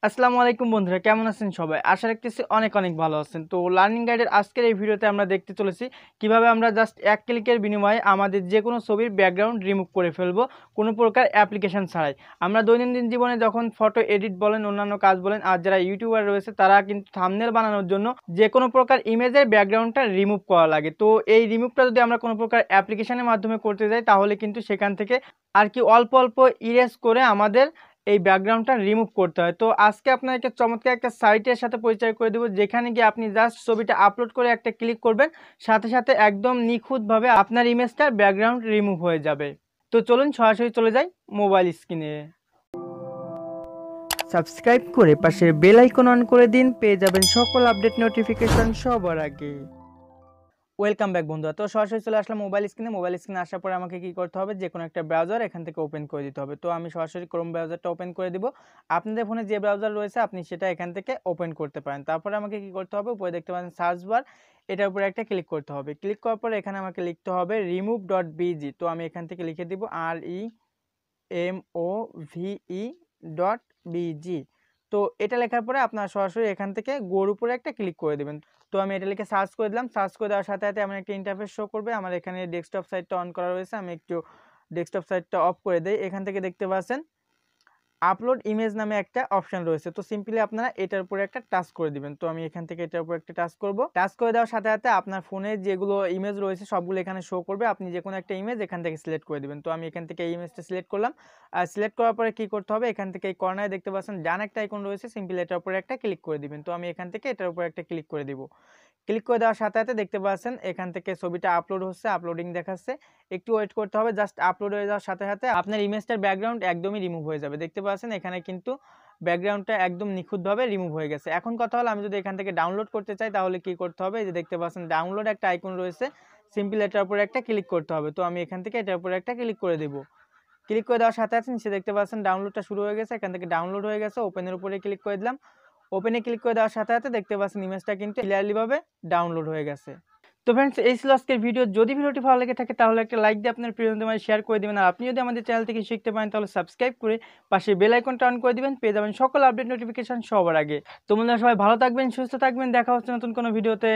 আসসালামু আলাইকুম বন্ধুরা, কেমন আছেন সবাই? আশা রাখতেছি অনেক অনেক ভালো আছেন। তো লার্নিং গাইডের আজকের এই ভিডিওতে আমরা দেখতে চলেছি কিভাবে আমরা জাস্ট এক ক্লিকের বিনিময়ে আমাদের যেকোনো ছবির ব্যাকগ্রাউন্ড রিমুভ করে ফেলবো কোনো প্রকার অ্যাপ্লিকেশন ছাড়াই। আমরা দৈনন্দিন জীবনে যখন ফটো এডিট বলেন, অন্যান্য কাজ বলেন, আর যারা ইউটিউবার রয়েছে তারা কিন্তু থাম্বনেল বানানোর জন্য যেকোনো প্রকার ইমেজের ব্যাকগ্রাউন্ডটা রিমুভ করা লাগে। তো এই রিমুভটা যদি আমরা কোনো প্রকার অ্যাপ্লিকেশনের মাধ্যমে করতে যাই তাহলে কিন্তু সেখান থেকে আর কি অল্প অল্প ইরেজ করে আমাদের এই ব্যাকগ্রাউন্ডটা রিমুভ করতে হয়। তো আজকে আপনাকে চমৎকার একটা সাইটের সাথে পরিচয় করে দেবো, যেখানে গিয়ে আপনি জাস্ট ছবিটা আপলোড করে একটা ক্লিক করবেন, সাথে সাথে একদম নিখুঁতভাবে আপনার ইমেজটার ব্যাকগ্রাউন্ড রিমুভ হয়ে যাবে। তো চলুন সরাসরি চলে যাই মোবাইল স্ক্রিনে। সাবস্ক্রাইব করে পাশের বেল আইকন অন করে দিন, পেয়ে যাবেন সকল আপডেট নোটিফিকেশন সবার আগে। ওয়েলকাম ব্যাক বন্ধুরা। তো সরাসরি চলে আসলাম মোবাইল স্ক্রিনে আসার পরে আমাকে কি করতে হবে, যে কোনো একটা ব্রাউজার এখান থেকে ওপেন করে দিতে হবে। তো আমি সরাসরি ক্রোম ব্রাউজারটা ওপেন করে দিব। আপনাদের ফোনে যে ব্রাউজার রয়েছে আপনি সেটা এখান থেকে ওপেন করতে পারেন। তারপরে আমাকে কি করতে হবে, উপরে দেখতে পাচ্ছেন সার্চ বার, এটার উপরে একটা ক্লিক করতে হবে। ক্লিক করার পরে এখানে আমাকে লিখতে হবে remove.bg। তো আমি এখান থেকে লিখে দিব remove.bg। তো এটা লেখার পরে আপনারা সরাসরি এখান থেকে গোর উপরে একটা ক্লিক করে দেবেন। তো আমি এটা লিখে সার্চ করে দিলাম। সার্চ করে দেওয়ার সাথে সাথে আমার একটা ইন্টারফেস শো করবে। আমার এখানে ডেস্কটপ সাইটটা অন করা রয়েছে, আমি একটু ডেস্কটপ সাইটটা অফ করে দেই। এখান থেকে দেখতে পাচ্ছেন আপলোড ইমেজ নামে একটা অপশন রয়েছে। তো সিম্পলি আপনারা এটার উপরে একটা টাচ করে দিবেন। তো আমি এখান থেকে এটার উপর একটা টাচ করব। টাচ করে দেওয়ার সাথে সাথে আপনার ফোনে যেগুলো ইমেজ রয়েছে সবগুলো এখানে শো করবে। আপনি যে কোনো একটা ইমেজ এখান থেকে সিলেক্ট করে দিবেন। তো আমি এখান থেকে এই ইমেজটা সিলেক্ট করলাম। আর সিলেক্ট করার পরে কি করতে হবে, এখান থেকে এই কর্নারে দেখতে পাচ্ছেন ডান একটা আইকন রয়েছে, সিম্পলি এটার উপরে একটা ক্লিক করে দিবেন। তো আমি এখান থেকে এটার উপরে একটা ক্লিক করে দিব। ক্লিক করে দেওয়ার সাথে সাথে দেখতে পাচ্ছেন এখান থেকে ছবিটা আপলোড হচ্ছে, আপলোডিং দেখাচ্ছে। একটু ওয়েট করতে হবে। জাস্ট আপলোড হয়ে যাওয়ার সাথে সাথে আপনার ইমেজটার ব্যাকগ্রাউন্ড একদমই রিমুভ হয়ে যাবে। দেখতে পাচ্ছেন এখানে কিন্তু ব্যাকগ্রাউন্ডটা একদম নিখুঁতভাবে রিমুভ হয়ে গেছে। এখন কথা হলো, আমি যদি এখান থেকে ডাউনলোড করতে চাই তাহলে কি করতে হবে, এই যে দেখতে পাচ্ছেন ডাউনলোড একটা আইকন রয়েছে, সিম্পল এটার উপরে একটা ক্লিক করতে হবে। তো আমি এখান থেকে এটার উপরে একটা ক্লিক করে দেব। ক্লিক করে দেওয়ার সাথে সাথে নিচে দেখতে পাচ্ছেন ডাউনলোডটা শুরু হয়ে গেছে। এখান থেকে ডাউনলোড হয়ে গেছে, ওপেনের উপরে ক্লিক করে দিলাম। ওপেনে ক্লিক করে দেওয়ার সাথে সাথে দেখতে পাচ্ছেন ইমেজটা কিন্তু ক্লিয়ারলি ভাবে ডাউনলোড হয়ে গেছে। তো ফ্রেন্ডস, এই ছিল আজকের ভিডিও। যদি ভিডিওটি ভালো লেগে থাকে তাহলে একটা লাইক দিয়ে আপনার প্রিয়জনদের মাঝে শেয়ার করে দিবেন। আর আপনি যদি আমাদের চ্যানেল থেকে শিখতে পারেন তাহলে সাবস্ক্রাইব করে পাশে বেল আইকনটা অন করে দিবেন, পেয়ে যাবেন সকল আপডেট নোটিফিকেশন সবার আগে। তো বন্ধুরা, সবাই ভালো থাকবেন, সুস্থ থাকবেন, দেখা হচ্ছে নতুন কোনো ভিডিওতে।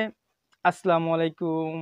আসসালামু আলাইকুম।